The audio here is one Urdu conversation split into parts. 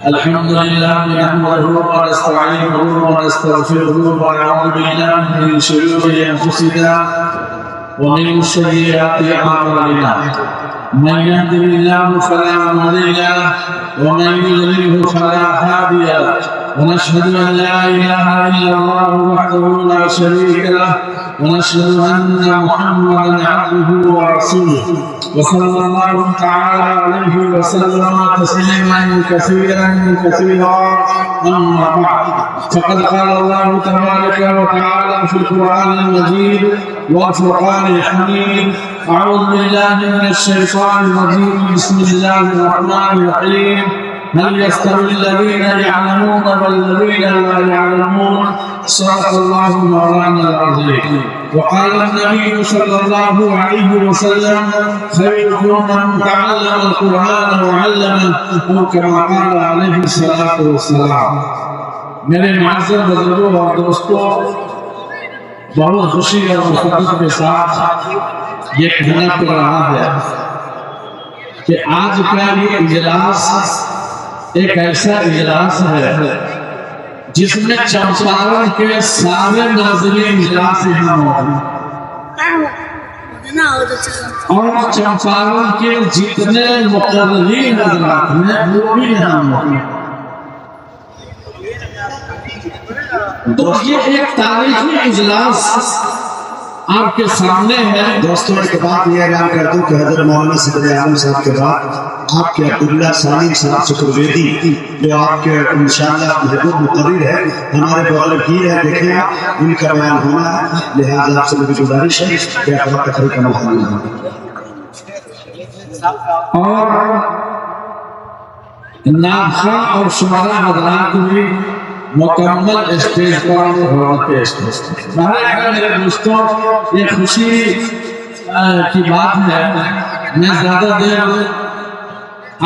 الحمد لله نحمده ونستعينه ونستغفره ونعوذ بالله من شرور انفسنا ومن سيئات اعمالنا من يهده الله فلا مضل له ومن يضلل فلا هادي له ونشهد ان لا اله الا الله وحده لا شريك له ونشهد ان محمدا عبده ورسوله وصلى الله تعالى عليه وسلم تسليما كثيرا اما بعد فقد قال الله تبارك وتعالى في القران المجيد والفرقان الحميد اعوذ بالله من الشيطان الرجيم بسم الله الرحمن الرحيم هل يستوي الذين يعلمون والذين لا يعلمون صدق الله مولانا العظيم وقال النبي صلى الله عليه وسلم خيركم من تعلم القرآن وعلمه او كما قال عليه الصلاة والسلام میرے معزز بزرگوں اور دوستوں بہت خوشی اور مسرت کے ساتھ یہ کہنا پڑ رہا ہے کہ آج کا یہ اجلاس ایک ایسا اجلاس ہے جس میں چمپارن کے سارے ناظرین اجلاس یہاں موجود اور چمپارن کے جتنے مقررین حضرات ہیں وہ بھی یہاں موجود. تو یہ ایک تاریخی اجلاس آپ کے سامنے ہے. دوستوں ایک بات یہ اعلان کر دوں کہ حضرت مولانا صدر اعظم صاحب کے بعد آپ کے عبداللہ سالم صاحب چترویدی جو آپ کے انشاءاللہ محبوب مقرر ہے ہمارے بغل کی ہے، دیکھیں ان کا بیان ہونا ہے، لہذا آپ سے میری گزارش ہے کہ آپ کا طریقہ مقام ہے. اور ناخواں اور شمارہ حضرات بھی مکمل اسٹیج پر پیش کرتے ہیں. میرے دوستوں یہ خوشی کی بات ہے. میں زیادہ دیر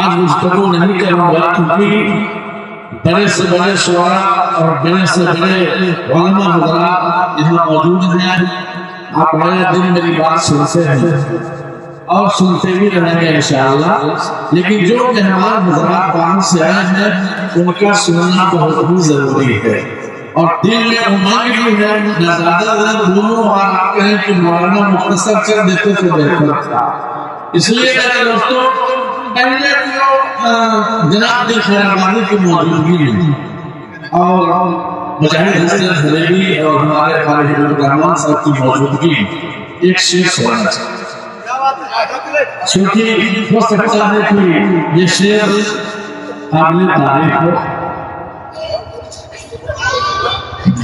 آج گفتگو نہیں کروں گا کیونکہ بڑے سے بڑے شعراء اور بڑے سے بڑے علماء حضرات یہاں موجود ہیں. آپ آئے دن میری بات سنتے ہیں اور سنتے بھی رہیں گے انشاءاللہ، لیکن جو مہمان حضرات باہر سے آئے ہیں ان کا سننا بہت ہی ضروری ہے. اور دل میں امنگ بھی ہے. میں زیادہ دونوں بار آپ کہیں کہ مولانا مختصر کر دیتے تو بہتر تھا. اس لیے میرے دوستوں پہلے جو جناب دل خیرآبادی کی موجودگی میں اور مجاہد حسین حریری اور ہمارے خالد الرحمان صاحب کی موجودگی ایک شعر سنانا چاہتا ہوں. چونکہ ہو سکتا ہے کہ یہ شعر قابل تعریف ہو.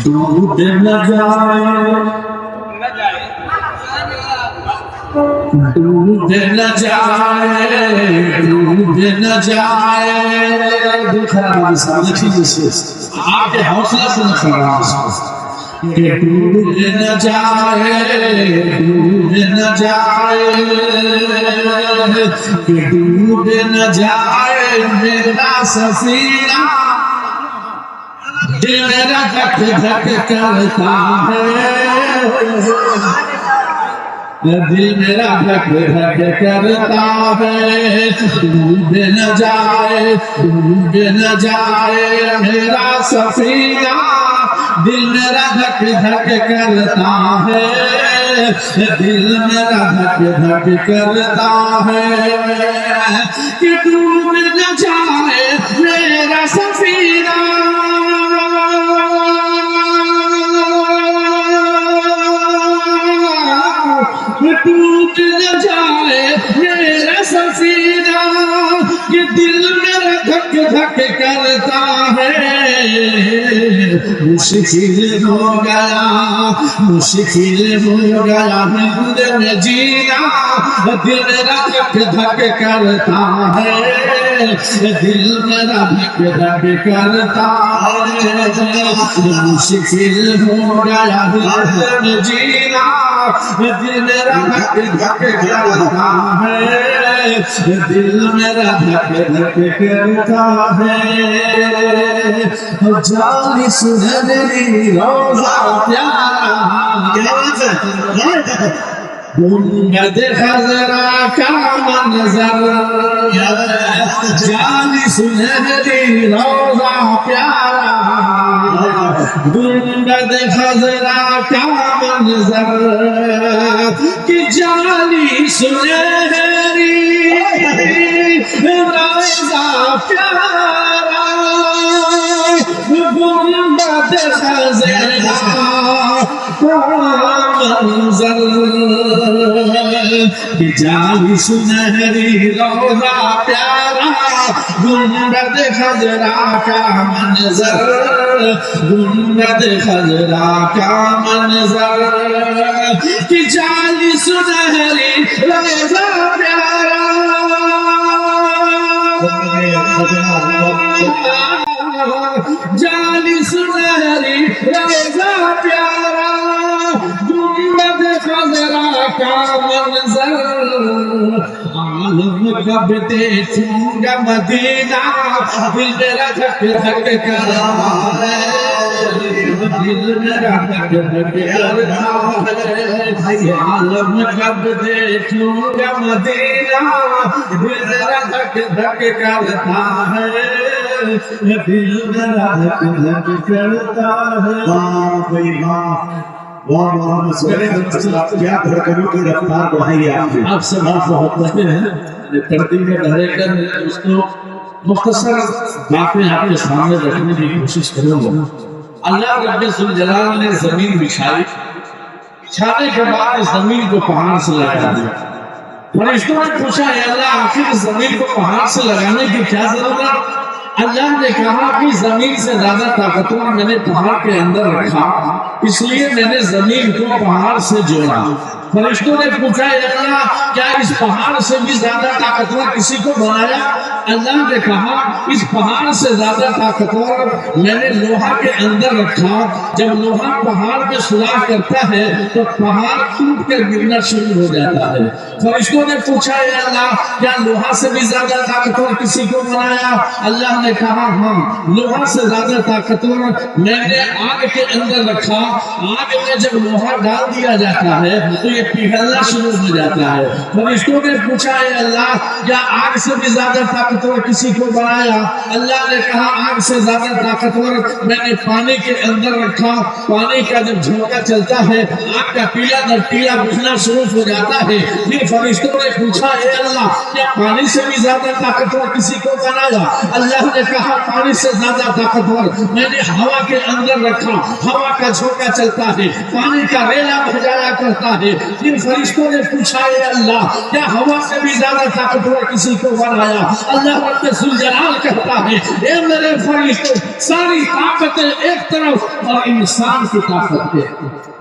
ڈوب نہ جائے ڈوب نہ جائے ڈوب نہ جائے دکھا سامنے آپ کے حوصلہ سے نکھارا کہ ڈوب نہ جائے ڈوب نہ جائے کہ ڈوب نہ جائے میرا سفینہ. دل میرا دھک دھک کرتا ہے، دل میرا دھک دھک کرتا ہے. ڈوب نہ جائے ڈوب نہ جائے میرا سفینہ، دل میرا دھک دھک کرتا ہے، دل میرا دھک دھک کرتا ہے. کہ ڈوب نہ جائے میرا سفینہ، ٹوٹ نہ جائے میرا سفینہ، کہ دل میرا دھک دھک کرتا ہے. مشکل ہو گیا ہند میں جینا، دل میرا دھک دھک کرتا ہے، دل میرا دھک دھک کرتا ہے. مشکل ہو گیا ہند میں جینا، دل میرا دھک دھک کرتا ہے، دل میرا دھک دھک کرتا ہے. جانی سنہری روزہ پیارا گنبد خضرا کا منظر جالی سنہری روضہ پیارا گنبد خضرا کا منظر کہ جالی سنہری روضہ پیارا گنبد خضرا کا منظر کہ جالی سنہری روضہ پیارا گنبد خضرا کا منظر گنبد خضرا کا منظر کہ جالی سنہری روضہ پیارا جالی سنہری روضہ پیارا گنبد خضرا کا منظر عالم کب دیکھوں گا مدینہ دل میرا دھک دھک کرتا ہے دل میرا دھک دھک کرتا ہے عالم کب دیکھوں گا مدینہ دل میرا دھک دھک کرتا ہے دل میرا دھک دھک کرتا ہے محمد صلی اللہ علیہ وسلم کیا دھڑکنوں کی رفتار بڑھائی آپ سے بات بہت رہتے ہیں پردی میں بھرے کر اس کو مختصر باتیں آپ کے سامنے رکھنے کی کوشش کروں گا اللہ رب ذوالجلال نے زمین بچھائی بچھانے کے بعد زمین کو پہاڑ سے لگا دیا فرشتوں نے پوچھا اے اللہ آخر زمین کو پہاڑ سے لگانے کی کیا ضرورت اللہ نے کہا کہ زمین سے زیادہ طاقتور میں نے پہاڑ کے اندر رکھا اس لیے میں نے زمین کو پہاڑ سے جوڑا فرشتوں نے پوچھا اے اللہ کیا اس پہاڑ سے بھی زیادہ طاقتور کسی کو بنایا اللہ نے کہا اس پہاڑ سے زیادہ طاقتور میں نے لوہا کے اندر رکھا جب لوہا پہاڑ پہ سوراخ کرتا ہے تو پہاڑ ٹوٹ کر گرنا شروع ہو جاتا ہے فرشتوں نے پوچھا اے اللہ کیا لوہا سے بھی زیادہ طاقتور کسی کو بنایا اللہ نے کہا ہاں لوہا سے زیادہ طاقتور میں نے آگ کے اندر رکھا آگ میں جب لوہا ڈال دیا جاتا ہے تو یہ پگھلنا شروع ہو جاتا ہے فرشتوں نے پوچھا اے اللہ کیا آگ سے بھی زیادہ طاقتور کسی کو بنایا اللہ نے کہا آگ سے زیادہ طاقتور میں نے پانی کے اندر رکھا پانی کا جب جھونکا چلتا ہے آگ کا پیلا در پیلا بجھنا شروع ہو جاتا ہے پھر فرشتوں نے پوچھا اے اللہ کیا پانی سے بھی زیادہ طاقتور کسی کو بنایا اللہ نے کہا پانی سے زیادہ طاقتور میں نے ہوا کے اندر رکھا ہوا کا جھونکا چلتا ہے پانی کا ریلا بجایا کرتا ہے پھر فرشتوں نے پوچھا اے اللہ کیا ہوا سے بھی زیادہ طاقتور کسی کو بنایا اللہ رب ذوالجلال کہتا ہے اے میرے فرشتوں ساری طاقتیں ایک طرف اور انسان کی طاقت ہے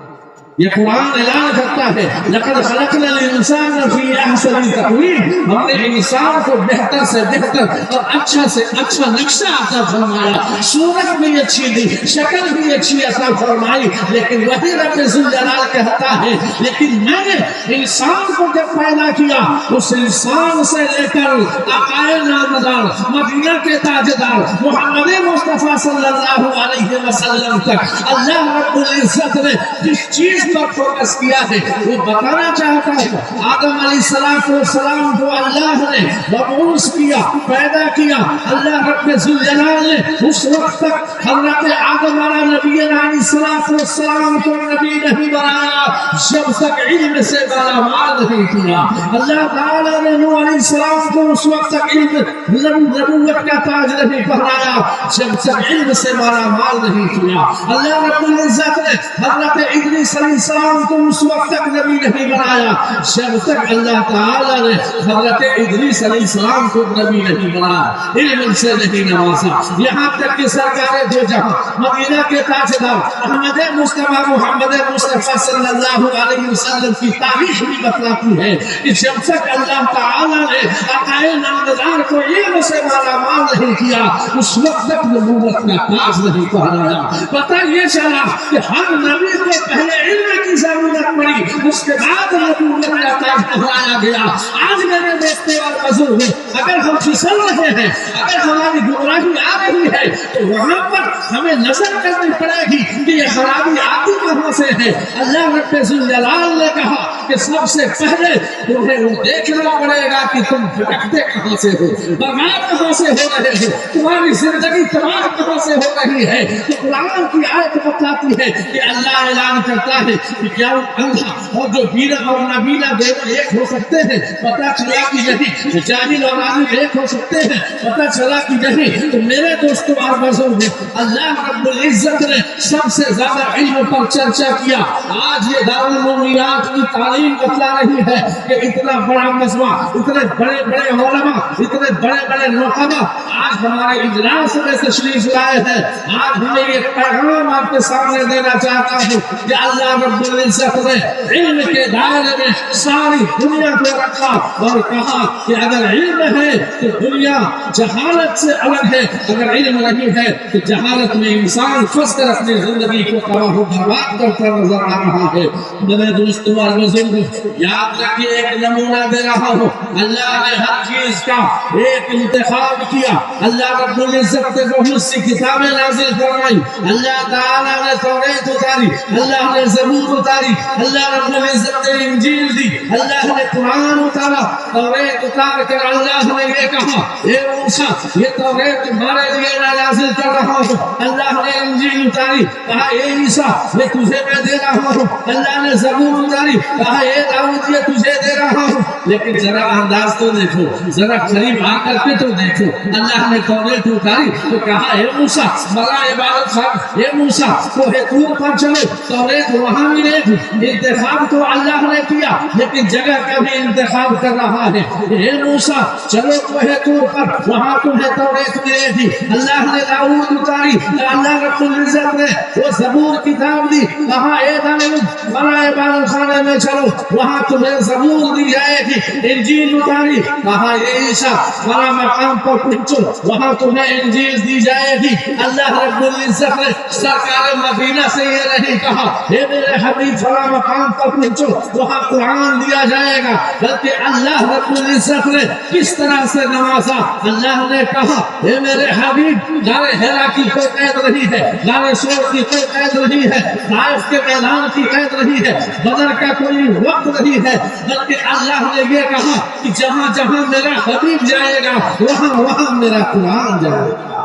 یہ قرآن اعلان کرتا ہے لقد خلقنا الانسان فی احسن تقویم ہم نے انسان کو بہتر سے بہتر اور اچھا سے اچھا نقشہ عطا فرمایا صورت بھی اچھی دی شکل بھی اچھی عطا فرمائی لیکن وہی رب ذوالجلال کہتا ہے لیکن میں نے انسان کو جب پیدا کیا اس انسان سے لے کر آقائے نامدار مدینہ کے تاجدار محمد مصطفیٰ صلی اللہ علیہ وسلم تک اللہ رب العزت نے جس چیز پر فوکس کیا ہے وہ بتانا چاہتا ہے آدم علیہ السلام کو اللہ نے مبعوث کیا پیدا کیا اللہ رب ذوالجلال نے اس وقت تک حضرت آدم علیہ نبی علیہ السلام کو نبی نہیں بنایا جب تک علم سے مالامال نہیں کیا اللہ تعالیٰ نے نوح علیہ السلام کو اس وقت تک علم نبوت کا تاج نہیں پہنایا جب تک علم سے مالامال نہیں کیا اللہ رب العزت نے حضرت ادریس علیہ السلام کو اس وقت تک نبی نہیں بنایا جب تک اللہ تعالیٰ نے حضرت ادریس علیہ السلام کو نبی نہیں بنایا علم سے نہیں نوازا یہاں تک کہ سرکار دو جہاں مدینہ کے تاجدار احمد مصطفیٰ محمد مصطفیٰ صلی اللہ علیہ وسلم کی تاریخ بھی بتلاتی ہے کہ جب تک اللہ تعالیٰ نے عقائد نامدار کو علم سے مالامال نہیں کیا اس وقت تک نبوت کا تاج نہیں پہنایا پتہ یہ چلا کہ ہر نبی کو پہلے علم کی ضرورت پڑی اس کے بعد نبوت کا تاج پہنایا گیا آج میرے دیکھتے اور بزرگ اگر ہم پھسل رہے ہیں اگر ہماری گمراہی آ رہی ہے تو وہاں پر ہمیں نظر کرنی پڑے گی کہ یہ خرابی آتی کہاں سے ہے۔ اللہ رب ذوالجلال نے کہا کہ سب سے پہلے تمہیں وہ دیکھنا پڑے گا کہ تم بھٹکتے کہاں سے ہو، برباد کہاں سے ہو رہے ہو، تمہاری زندگی تباہ کہاں سے ہو رہی ہے۔ تو قرآن کی آیت بتاتی ہے کہ اللہ اعلان کرتا ہے کہ کیا اندھا اور جو بینا اور نابینا دونوں ایک ہو سکتے ہیں؟ پتہ چلا کہ نہیں۔ جاہل اور عالم ایک ہو سکتے ہیں؟ پتہ چلا کہ نہیں۔ تو میرے دوستوں اور بزرگوں، اللہ رب العزت نے سب سے زیادہ علم پر چرچا کیا۔ آج یہ دارالمومنات کی تعلیم بتلا رہی ہے کہ اتنا بڑا مجمع، اتنے بڑے بڑے علماء، اتنے بڑے بڑے نخبا آج ہمارے اجلاس میں تشریف لائے ہیں۔ آج ہمیں یہ پیغام آپ کے سامنے دینا چاہتا ہوں کہ اللہ رب العزت نے علم کے دائرے میں ساری دنیا کو رکھا اور کہا کہ اگر علم ہے تو دنیا جہالت سے الگ ہے، اگر علم نہیں ہے تو جہالت میں انسان پھنس کر اپنی زندگی کو تباہ و برباد کرتا نظر آ رہا ہے۔ میرے دوستوں اور بزرگوں، یاد رکھیے، ایک نمونہ دے رہا ہوں، اللہ نے ہر چیز کا ایک انتخاب کیا۔ اللہ رب العزت نے بہت سی کتابیں نازل فرمائی، اللہ تعالیٰ نے توریت اتاری، اللہ نے زبور اتاری، اللہ رب العزت نے انجیل دی، اللہ نے قرآن اتارا۔ توریت اتار کر اللہ نے یہ کہا، اے موسیٰ یہ توریت تمہارے لیے نازل کر رہا ہوں۔ اللہ نے انجیل اتاری، کہا اے عیسیٰ یہ تجھے میں دے رہا ہوں۔ اللہ نے زبور اتاری، کہا اے داؤد یہ تجھے دے رہا ہوں۔ لیکن ذرا انداز تو دیکھو، ذرا قریب آ کر کے تو دیکھو۔ اللہ نے توریت اتاری تو کہا اے موسیٰ بڑا عبادت خان، اے موسیٰ کوہ طور پر چلو، توریت وہاں ملے گی۔ انتخاب تو اللہ نے کیا لیکن جگہ کا بھی انتخاب کر رہا ہے۔ اے موسیٰ چلو کوہ طور پر، وہاں تمہیں توریت ملے گی۔ اللہ نے داؤد اتاری، اللہ رب العزت نے وہ زبور کتاب دی، کہا اے داؤد بڑا عبادت خانے میں چلو، وہاں تمہیں زبور دی جائے گی۔ انجیل اتاری، کہا اے عیسیٰ بڑا مقام پر پہنچو، وہاں تمہیں انجیل دی جائے گی۔ اللہ رب العزت نے سرکار مدینہ سے یہ نہیں کہا اے میرے حبیب فلاں مقام پر پہنچو، وہاں قرآن دیا جائے گا، بلکہ اللہ رب العزت نے کس طرح سے نوازا۔ اللہ نے کہا اے میرے حبیب غار حرا کی کوئی قید نہیں ہے، غار سور کی کوئی قید نہیں ہے، طائف کے میدان کی قید نہیں ہے، بدر کا کوئی وقت نہیں ہے، بلکہ اللہ نے یہ کہا کہ جہاں جہاں میرا حبیب جائے گا وہاں وہاں میرا قرآن جائے گا۔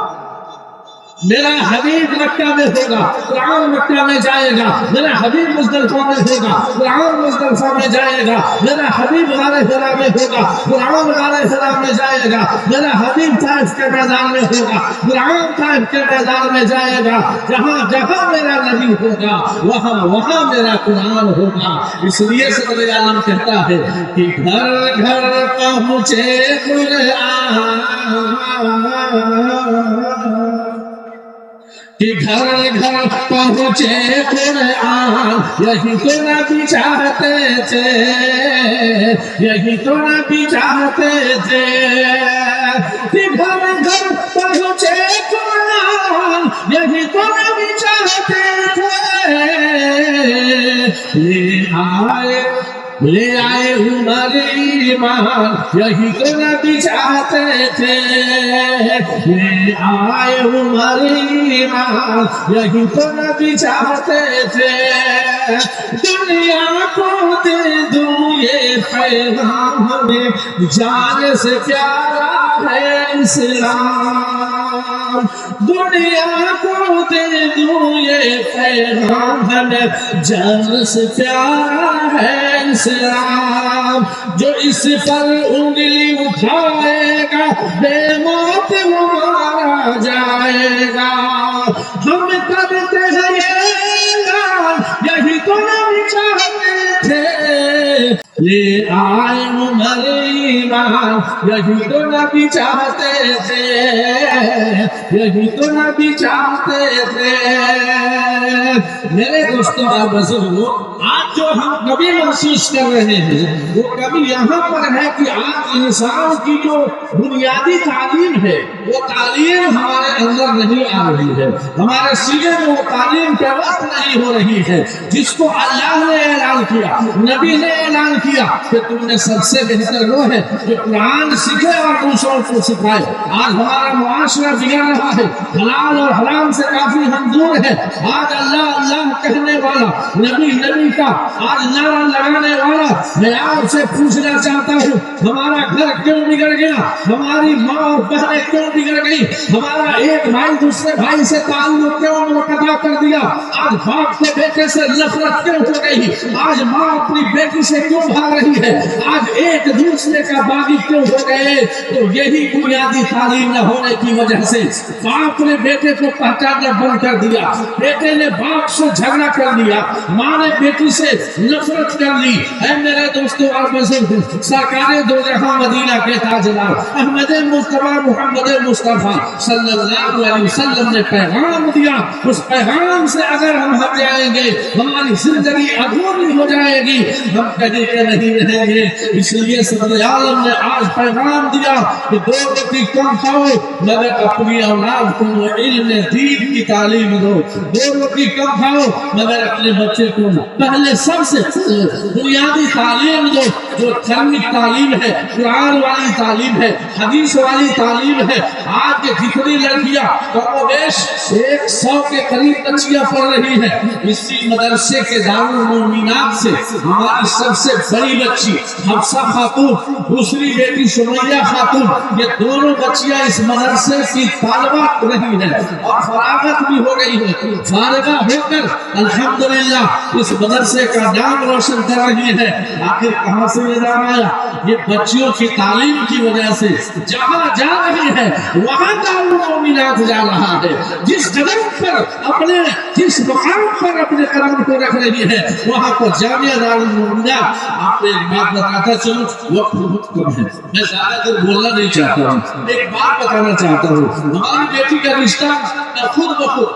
میرا حبیب مکہ میں ہوگا، قرآن مکہ میں جائے گا۔ میرا حبیب مزدلفہ میں ہوگا، قرآن مزدلفہ میں جائے گا۔ میرا حبیب غار حرا میں ہوگا، قرآن غار حرا میں جائے گا۔ میرا حبیب طائف کے میدان میں ہوگا، قرآن طائف کے میدان میں جائے گا۔ جہاں جہاں میرا نبی ہوگا وہاں وہاں میرا قرآن ہوگا۔ اس لیے صدر عالم کہتا ہے کہ گھر گھر پہنچے قرآن، کہ گھر گھر پہنچے قرآن، یہی تو نبی چاہتے تھے، یہی تو نبی چاہتے تھے، کہ گھر گھر پہنچے قرآن، یہی تو نبی چاہتے تھے۔ لے آئے عمر ایمان، یہی تو نبی چاہتے تھے، لے آئے عمر ایمان، یہی تو نبی چاہتے تھے۔ دنیا کو دے دوں یہ پیغام، ہمیں جان سے پیارا ہے اسلام، دنیا کو دے دوں یہ پیغام، ہمیں جان سے پیارا ہے اسلام۔ جو اس پر انگلی اٹھائے گا بے موت وہ مارا جائے گا۔ ہم کرتے ہیں یہ کام، یہی تو نبی چاہتے تھے، لے آئے عمر ایمان، یہی تو نبی چاہتے تھے، یہی تو نبی چاہتے تھے۔ میرے دوستوں اور بزرگوں، آج جو ہم کبھی محسوس کر رہے ہیں وہ کبھی یہاں پر ہے کہ آج انسان کی جو بنیادی تعلیم ہے وہ تعلیم ہمارے اندر نہیں آ رہی ہے، ہمارے سینے میں وہ تعلیم کے وقت نہیں ہو رہی ہے جس کو اللہ نے اعلان کیا، نبی نے اعلان کیا کہ تم نے سب سے بہتر وہ ہے ہے کہ قرآن سیکھے اور دوسروں کو سکھائے. آج ہمارا معاشرہ بگڑ رہا ہے, حلال اور حرام سے کافی ہم دور ہے. آج اللہ اللہ کہنے والا, نبی نبی کا آج نعرہ لگانے والا, میں آپ سے پوچھنا چاہتا ہوں, ہمارا گھر کیوں بگڑ گیا؟ ہماری ماں اور بہنیں کیوں بگڑ گئی؟ ہمارا ایک بھائی دوسرے بھائی سے تعلق کیوں منقطع کر دیا؟ آج باپ کے بیٹے سے نفرت کیوں ہو گئی؟ آج ماں اپنی بیٹی سے کیوں بھاگ رہی ہے؟ آج ایک دوسرے کا باغی کیوں ہو گئے؟ تو یہی بنیادی تعلیم نہ ہونے کی وجہ سے. باپ نے بیٹے کو پہچاننا بند کر دیا, بیٹے نے باپ سے جھگڑا کر لیا, ماں نے بیٹی سے نفرت کر لی. اے میرے دوستو اور بزرگ, سرکار دو جہاں مدینہ کے تاجدار احمد مصطفیٰ محمد مصطفیٰ صلی اللہ علیہ وسلم نے پیغام دیا. اس پیغام سے اگر ہم ہٹ جائیں گے ہماری زندگی ادھوری ہو جائے گی, ہم کہیں کے نہیں رہیں گے. اس لیے صدر عالم نے آج پیغام دیا کہ 2 روٹی کم کھاؤ مگر اپنی اولاد کو علم دین کی تعلیم دو. 2 روٹی کم کھاؤ مگر اپنے بچے کو پہلے سب سے بنیادی تعلیم دو, جو دھرمک تعلیم ہے, قرآن والی تعلیم ہے, حدیث والی تعلیم ہے. آج کے جتنی لڑکیاں کم و بیش 100 کے قریب بچیاں پڑھ رہی ہیں, اسی مدرسے کے دارالمومنات سے ہماری سب سے بڑی بچی حفصہ خاتون, دوسری بیٹی سمیہ خاتون, یہ دونوں بچیاں اس مدرسے کی طالبہ رہی ہیں اور فراغت بھی ہو گئی ہے. فارغہ ہو کر الحمدللہ اس مدرسے کا نام روشن کر رہی ہے. آخر کہاں سے نظام آیا؟ یہ بچیوں کی تعلیم کی وجہ سے. جہاں جا رہی ہے وہاں دارالمومنات جا رہا ہے. جس قدم پر اپنے جس مقام پر اپنے قدم کو رکھ رہی ہے وہاں پر جامعہ دارالمومنات. آپ کو ایک بات بتاتا چلوں, وقت بہت کم ہے, میں زیادہ دیر بولنا نہیں چاہتا ہوں. ایک بات بتانا چاہتا ہوں, ہماری بیٹی کا رشتہ خود بخود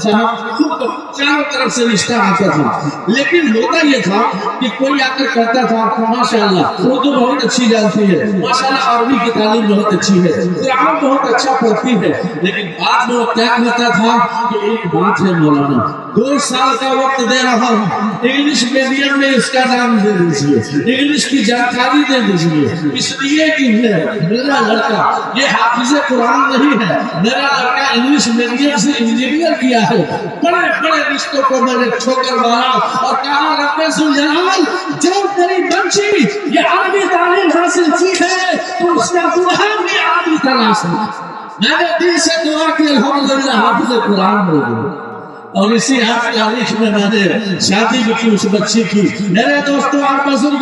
چاروں طرف سے رشتہ آتا تھا, لیکن ہوتا یہ تھا کہ کوئی آ کر کہتا تھا ماشاء اللہ اردو بہت اچھی جانتی ہے, ماشاء اللہ عربی کی تعلیم بہت اچھی ہے, قرآن بہت اچھا پڑھتی ہے. لیکن بعد میں وہ کیا کہتا تھا کہ ایک بات ہے مولانا, 2 سال کا وقت دے رہا ہوں, انگلش میڈیم میں اس کا نام دے دیجیے, انگلش کی جانکاری دے دیجیے, اس لیے کہ میرا لڑکا یہ حافظ قرآن نہیں ہے, میرا لڑکا انگلش میڈیم سے انجینئر کیا ہے. بڑے بڑے رشتوں کو میں نے ٹھوکر مارا اور کہا رب ذوالجلال جو تیری بچی یہ عربی تعلیم حاصل کی ہے تو اس کا دعا بھی عربی تلاش ہے. میں نے دل سے دعا کی الحمدللہ حافظ قرآن ہو گئی. اور اسی آپ تاریخ میں میں نے شادی بھی کی اس بچی کی. میرے دوستوں اور بزرگ,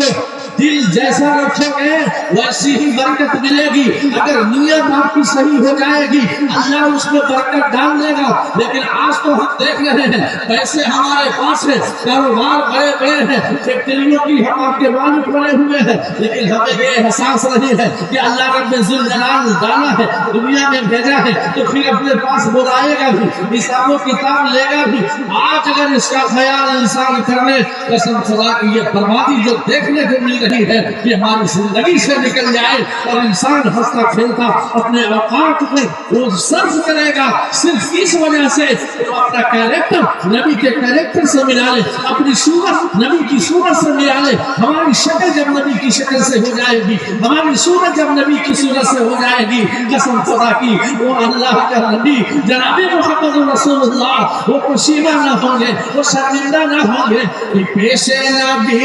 دل جیسا رکھو گے ویسی ہی برکت ملے گی. اگر نیت آپ کی صحیح ہو جائے گی اللہ اس میں برکت ڈال دے گا. لیکن آج تو ہم دیکھ رہے ہیں پیسے ہمارے پاس ہے, کاروبار بڑے بڑے ہیں, فیکٹریوں کی ہم آپ کے مالک بنے ہوئے ہیں, لیکن ہمیں یہ احساس نہیں ہے کہ اللہ رب ذوالجلال ڈالا ہے, دنیا میں بھیجا ہے تو پھر اپنے پاس بلائے گا بھی, حساب و کتاب لے گا بھی. آج اگر اس کا خیال انسان کرنے, قسم خدا کی یہ بربادی جو دیکھنے کو مل رہی ہے کہ ہماری زندگی سے نکل جائے اور انسان ہنستا کھیلتا اپنے اوقات کو وہ صرف کرے گا صرف اس وجہ سے وہ اپنا کیریکٹر نبی کے کیریکٹر سے ملا لے, اپنی صورت نبی کی صورت سے ملا لے. ہماری شکل جب نبی کی شکل سے ہو جائے گی, ہماری صورت جب نبی کی صورت سے ہو جائے گی, قسم خدا کی وہ اللہ کا نبی جناب محمد رسول اللہ وہ پشیمہ نہ ہوں گے, وہ شرمندہ نہ ہوں گے کہ پیش نبی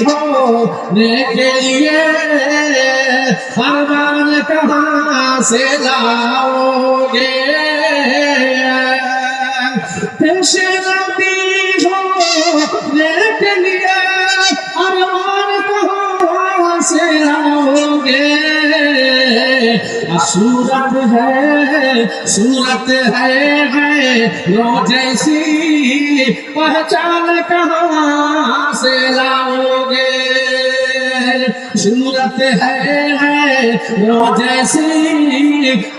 ہونے کے لیے فرمان کہاں سے لاؤ گے, پیش نبی ہونے کے لیے فرمان کہاں سے لاؤ گے. صورت ہے لو جیسی پہچان کہاں سے لاؤ گے. صورت ہے لو جیسی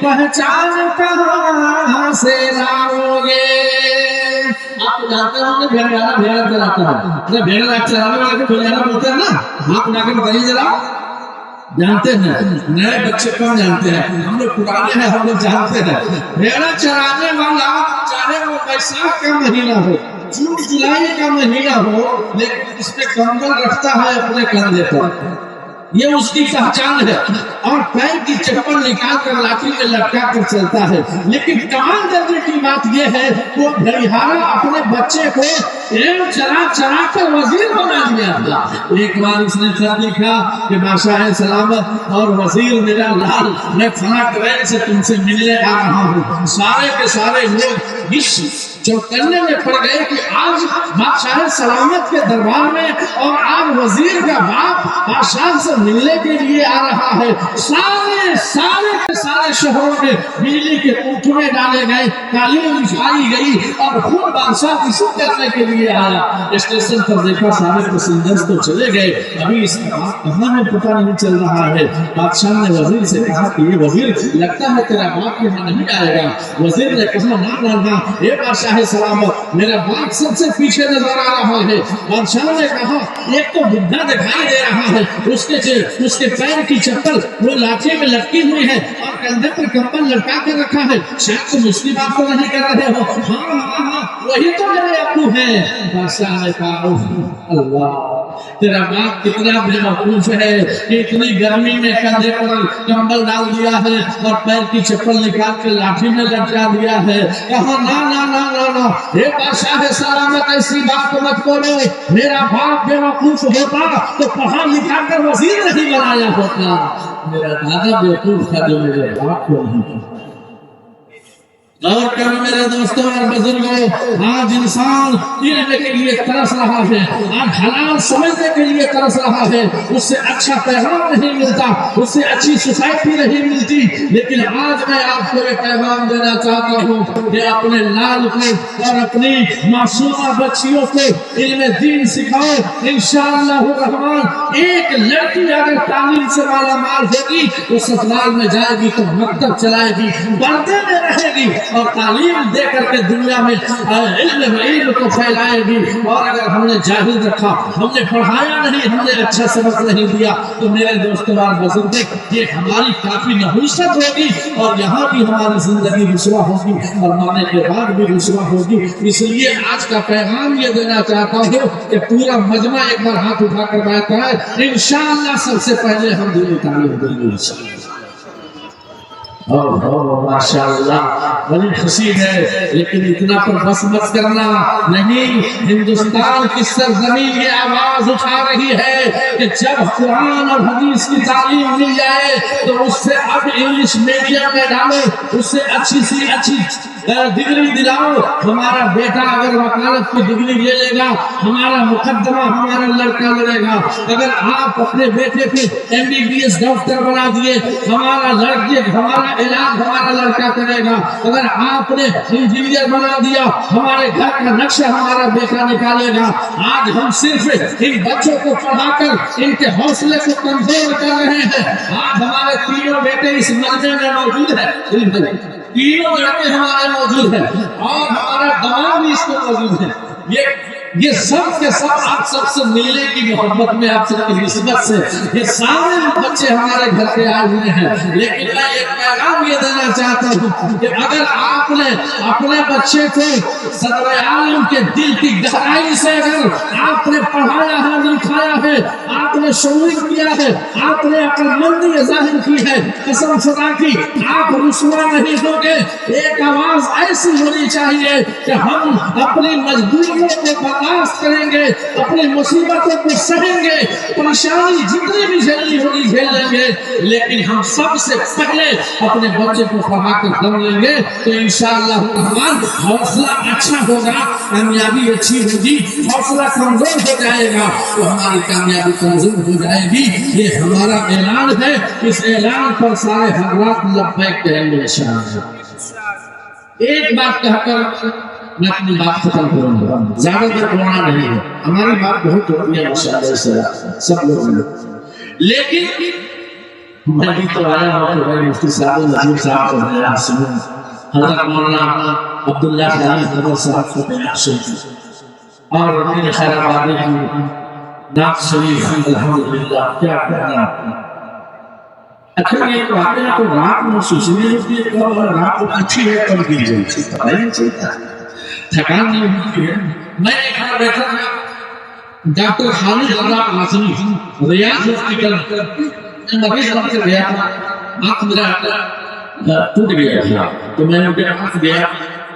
پہچان کہاں سے لاؤ گے. آپ جانتے ہوں گے بھیڑا چلاتا ہے, بھیڑا چلانے والے کو بھیڑا بولتے ہیں نا, آپ جا کے بتائیے ذرا, جانتے ہیں؟ نئے بچے کون جانتے ہیں, ہم لوگ پرانے ہیں ہم لوگ جانتے ہیں. بھیڑا چرانے والا چاہے وہ بیساکھ کا مہینہ ہو, جون جولائی کا مہینہ ہو, لیکن اس پہ کمبل رکھتا ہے اپنے کندھے پر. یہ اس کی پہچان ہے، اور پیر کی چپل نکال کر لاٹھی میں لٹکا کر چلتا ہے۔ لیکن کمال درجے کی بات یہ ہے وہ گھڑیہارا اپنے بچے کو ایڑ چرا چرا کر وزیر بنا دیا تھا۔ ایک بار اس نے خط لکھا کہ بادشاہ سلامت اور وزیر میرا لال، میں فلاں ٹرین سے تم سے ملنے آ رہا ہوں۔ سارے کے سارے لوگ اس چوکنے میں پڑ گئے کہ آج بادشاہ سلامت کے دربار میں اور آج وزیر کا باپ بادشاہ سے ملنے کے لیے آ رہا ہے۔ سارے کے سارے شہروں میں بجلی کے پنکھے ڈالے گئے، قالین بچھائی گئی اور خود بادشاہ کسی کرنے کے لیے آیا۔ اسٹیشن پر دیکھا سارے پیسنجرز تو چلے گئے، ابھی اس کا بات کہاں ہے پتہ نہیں چل رہا ہے۔ بادشاہ نے وزیر سے کہا کہ یہ وزیر لگتا ہے تیرا باپ یہاں نہیں آئے گا۔ وزیر نے کہا نہ یہ بادشاہ سلامت میرا باپ سب سے پیچھے نظر آ رہا ہے۔ بادشاہ نے کہا ایک تو بڈھا دکھائی دے رہا ہے، اس کے پیر کی چپل وہ لاٹھی میں لٹکی ہوئی ہے اور کندھے پر کمبل لٹکا کے رکھا ہے، شاید تم اس کی بات تو نہیں کر رہے ہو؟ ہاں وہی تو میرے ابو ہیں۔ بادشاہ نے کہا اللہ تیرا باپ کتنا بے وقوف ہے کہ اتنی گرمی میں کندھے پر کمبل ڈال دیا ہے اور پیر کی چپل نکال کے لاٹھی میں لٹکا دیا ہے۔ کہا نا یہ بادشاہ سلامت ایسی بات مت کرو، میرا باپ بے وقوف ہوتا تو پڑھا لکھا کر وزیر نہیں بنایا ہوتا۔ میرا دادا بے وقوف تھا جو میرے باپ کو نہیں تھا۔ اور کیا میرے دوستوں اور بزرگوں، آج انسان علم کے لیے ترس رہا ہے، آج حلال سمجھنے کے لیے ترس رہا ہے، اس سے اچھا پیغام نہیں ملتا، اس سے اچھی سوسائٹی نہیں ملتی۔ لیکن آج میں آپ کو ایک پیغام دینا چاہتا ہوں کہ اپنے لال کو اور اپنی معصومہ بچیوں کو علم دین سکھاؤ۔ انشاءاللہ الرحمن ایک لڑکی اگر تعلیم سے مالا مال ہوگی وہ سسرال میں جائے گی تو مکتب چلائے گی، پردے میں رہے گی اور تعلیم دے کر کے دنیا میں علم کو پھیلائے گی۔ اور اگر ہم نے جاہل رکھا، ہم نے پڑھایا نہیں، ہم نے اچھا سبق نہیں دیا تو میرے دوستوں اور بزرگوں یہ ہماری کافی نحوست ہوگی اور یہاں بھی ہماری زندگی رسوا ہوگی اور مرنے کے بعد بھی رسوا ہوگی۔ اس لیے آج کا پیغام یہ دینا چاہتا ہوں کہ پورا مجمع ایک بار ہاتھ اٹھا کر بیٹھا ہے، انشاءاللہ سب سے پہلے ہم دینی تعلیم دیں گے انشاءاللہ۔ ماشاءاللہ بڑی خوشی ہے، لیکن اتنا پر بس مت کرنا نہیں۔ ہندوستان کی سرزمین یہ آواز اٹھا رہی ہے کہ جب قرآن اور حدیث کی تعلیم مل جائے تو اس سے اب انگلش میڈیم میں ڈالو، اس سے اچھی سی اچھی ڈگری دلاؤ۔ ہمارا بیٹا اگر وکالت کی ڈگری لے لے گا، ہمارا مقدمہ ہمارا لڑکا لڑے گا۔ اگر آپ اپنے بیٹے کو MBBS ڈاکٹر بنا دیے، ہمارا علاج ہمارا لڑکا کرے گا۔ اگر آپ نے انجینئر بنا دیا، ہمارے گھر کا نقشہ ہمارا بیٹا نکالے گا۔ آج ہم صرف ان بچوں کو پڑھا کر ان کے حوصلے کو کمزور کر رہے ہیں۔ آج ہمارے تینوں بیٹے اس ملبے میں موجود ہیں، تینوں لڑکے ہمارے موجود ہیں اور ہمارا دماغ بھی اس میں موجود ہے۔ یہ سب کے سب آپ سب سے ملنے کی محبت میں، آپ سب کی نسبت سے یہ سارے بچے ہمارے گھر کے آئے ہوئے ہیں۔ لیکن میں ایک پیغام یہ دینا چاہتا ہوں کہ اگر آپ نے اپنے بچے کو صدر عالم کے دل کی گہرائی سے اگر آپ نے پڑھایا ہے، لکھایا ہے، آپ نے شعور کیا ہے، آپ نے عقل مندی ظاہر کی ہے، قسم خدا کی آپ رسوا نہیں ہوگے۔ ایک آواز ایسی ہونی چاہیے کہ ہم اپنی مجبوریوں کو برداشت کریں گے، اپنی مصیبتوں کو سہیں گے، پریشانی جتنی بھی جھیلنی ہوگی جھیل لیں گے، لیکن ہم سب سے پہلے اپنے بچے کو پڑھا کر دم لیں گے تو انشاءاللہ الرحمن حوصلہ اچھا ہوگا، کامیابی اچھی ہوگی۔ حوصلہ کمزور ہو جائے گا تو ہماری کامیابی کمزور ہو جائے گی۔ یہ ہمارا اعلان ہے، اس اعلان پر سارے حضرات لبیک کہیں گے انشاءاللہ۔ ایک بات کہہ کر میں اپنی بات ختم کروں گا، زیادہ تر بولنا نہیں ہے، ہماری بات بہت ہوتی ہے ماشاءاللہ سے سب لوگ، لیکن میں بھی تو آیا ہوں کہ مفتی صاحب نظیر صاحب کو میں سنوں، حضرت مولانا عبداللہ خانی حضرت صاحب کو میں سنوں اور اپنے خیر آبادی کی نعت شریف الحمدللہ کیا کہنا۔ اچھا یہ تو آتے ہیں تو رات میں سوچنے ہوتی ہے اور رات کو اچھی ہے کم کی جائے پتہ نہیں چلتا، تھکان نہیں ہوتی ہے۔ میں ایک بار بیٹھا تھا ڈاکٹر خالد اللہ اعظمی ریاض ہاسپٹل میں مریض بن کر گیا تھا. ہاتھ میرا ٹوٹ گیا تھا تو میں ان کے پاس گیا.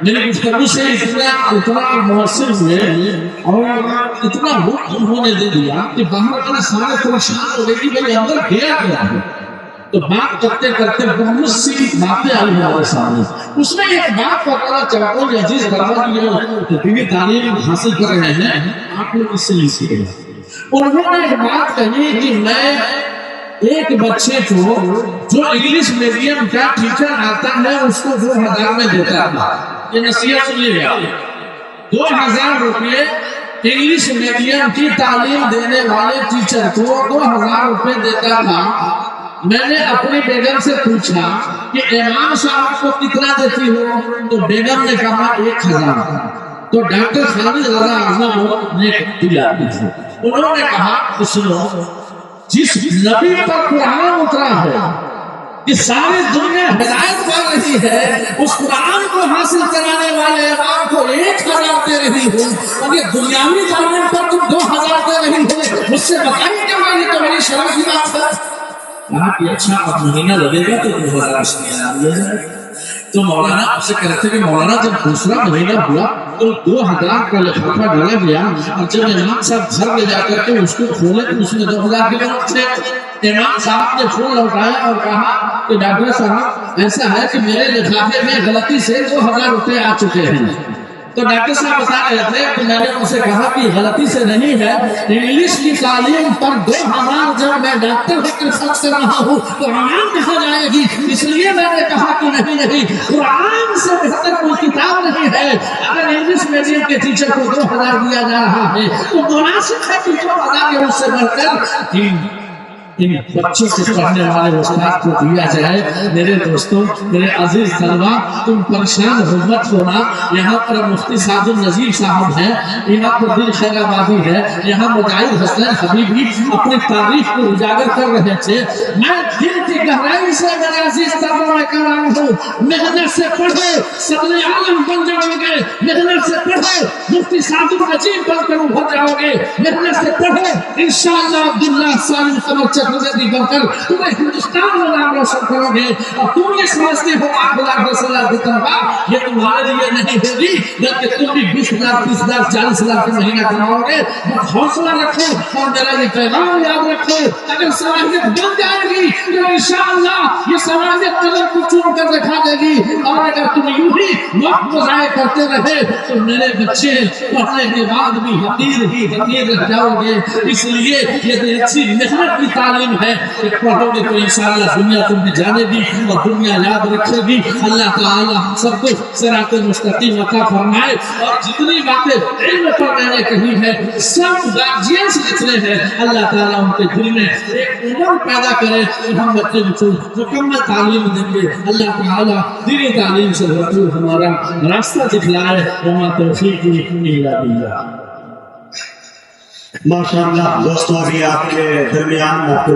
میری گفتگو سے اتنا مؤثر ہوئے اور اتنا وقت انہوں نے دے دیا کہ باہر والے سارے پریشان ہو گئے کہ بھائی اندر گیا کیا ہے. تو بات کرتے کرتے بہت سی باتیں آئی ہمارے سامنے. اس میں ایک بات بتانا چاہتا ہوں کہ عزیز برادر جو دینی تعلیم حاصل کر رہے ہیں آپ لوگ اس سے نہیں سیکھیں. انہوں نے ایک بات کہی کہ میں ایک بچے کو جو انگلش میڈیم کا ٹیچر آتا ہے اس کو 2000 میں دیتا تھا. یہ نصیحت سنیے گا. 2000 روپے انگلش میڈیم کی تعلیم دینے والے ٹیچر کو 2000 روپے دیتا تھا. میں نے اپنی بیگم سے پوچھا کہ امام صاحب کو کتنا دیتی ہو تو بیگم نے کہا 1000. تو ڈاکٹر خالد رضا اعظم نے دیا. انہوں نے کہا کہ سنو جس نبی پر قرآن اترا ہے کہ ساری دنیا ہدایت پا رہی ہے اس قرآن کو حاصل کرانے والے امام کو 1000 دے رہی ہوں اور یہ دنیاوی تعلیم پر تم 2000 دے رہی ہو. مجھ سے بتائیے کہ میری تو بڑی شرم کی بات ہے. کہا کہ اچھا اب مہینہ لگے گا تو 2000 تو مولانا آپ سے کہتے کہ مولانا جب دوسرا مہینہ ہوا تو 2000 کا لفافہ ڈالا گیا اور جب امام صاحب گھر لے جا کر کے اس کو کھولے تو اس میں 2000 کے نوٹ تھے. امام صاحب نے فون لوٹایا اور کہا کہ ڈاکٹر صاحب ایسا ہے کہ میرے لفافے میں غلطی سے 2000 روپے آ چکے ہیں. تو ڈاکٹر صاحب بتا رہے تھے کہ میں نے ان سے کہا کہ غلطی سے نہیں ہے, انگلش کی تعلیم پر 2000 جب میں ڈاکٹر ہو کر خرچ کر رہا ہوں تو قرآن کہاں جائے گی, اس لیے میں نے کہا کہ نہیں قرآن سے بہتر کوئی کتاب نہیں ہے. اگر انگلش میڈیم کے ٹیچر کو 2000 دیا جا رہا ہے تو مناسب ہے کہ 2000 کے اس سے بڑھ کر ان بچوں سے پڑھنے والے استاد کو دیا جائے. میرے دوستوں, میرے عزیز طلبا, تم پریشان مت ہونا. یہاں پر مفتی سعد النذیر صاحب ہیں, امام الدین خیر آبادی ہے, یہاں مجاہد حسین حبیبی اپنی تاریخ کو اجاگر کر رہے تھے. میں دل کی گہرائی سے میرے عزیز طلبا میں کہہ رہا ہوں, محنت سے پڑھے صدر عالم بن جاؤ گے, محنت سے پڑھے مفتی سعد النذیر بن کر ابھر جاؤ گے, محنت سے پڑھے انشاءاللہ عبداللہ سالم قمر حضرتی بن کر تمہیں ہندوستان میں نام روشن کرو گے. اور تم یہ سمجھتے ہو 8,000 کی تنخواہ یہ تمہارے لیے نہیں ہوگی بلکہ تم بھی 20,000 30,000 40,000 کا مہینہ کماؤ گے. حوصلہ رکھو اور میرا یہ پیغام یاد رکھو, اگر صلاحیت بن جائے گی تو انشاءاللہ یہ صلاحیت قدر کو چون کر دکھا دے گی. اور اگر تم یوں ہی وقت ضائع کرتے رہے تو میرے بچے پڑھنے کے بعد بھی حقیر رہ جاؤ گے. اس لیے یہ اچھی محنت کی تعلیم ہے کہ پڑھو گے تو انشاءاللہ دنیا تم بھی جانے گی اور دنیا یاد رکھے گی. اللہ تعالی ہم سب کو صراط مستقیم عطا فرمائے. اور جتنی باتیں علم پر میں نے کہی ہے سب گارجینس جتنے ہیں اللہ تعالیٰ ان کے دل میں ایک عمر پیدا کرے کہ ہم بچے کو مکمل تعلیم دیں گے. اللہ تعالیٰ دینی تعلیم سے بھرپور ہمارا راستہ دکھلائے. وما توفیقی الا باللہ. ماشاءاللہ دوستوں, ابھی آپ کے درمیان آپ کو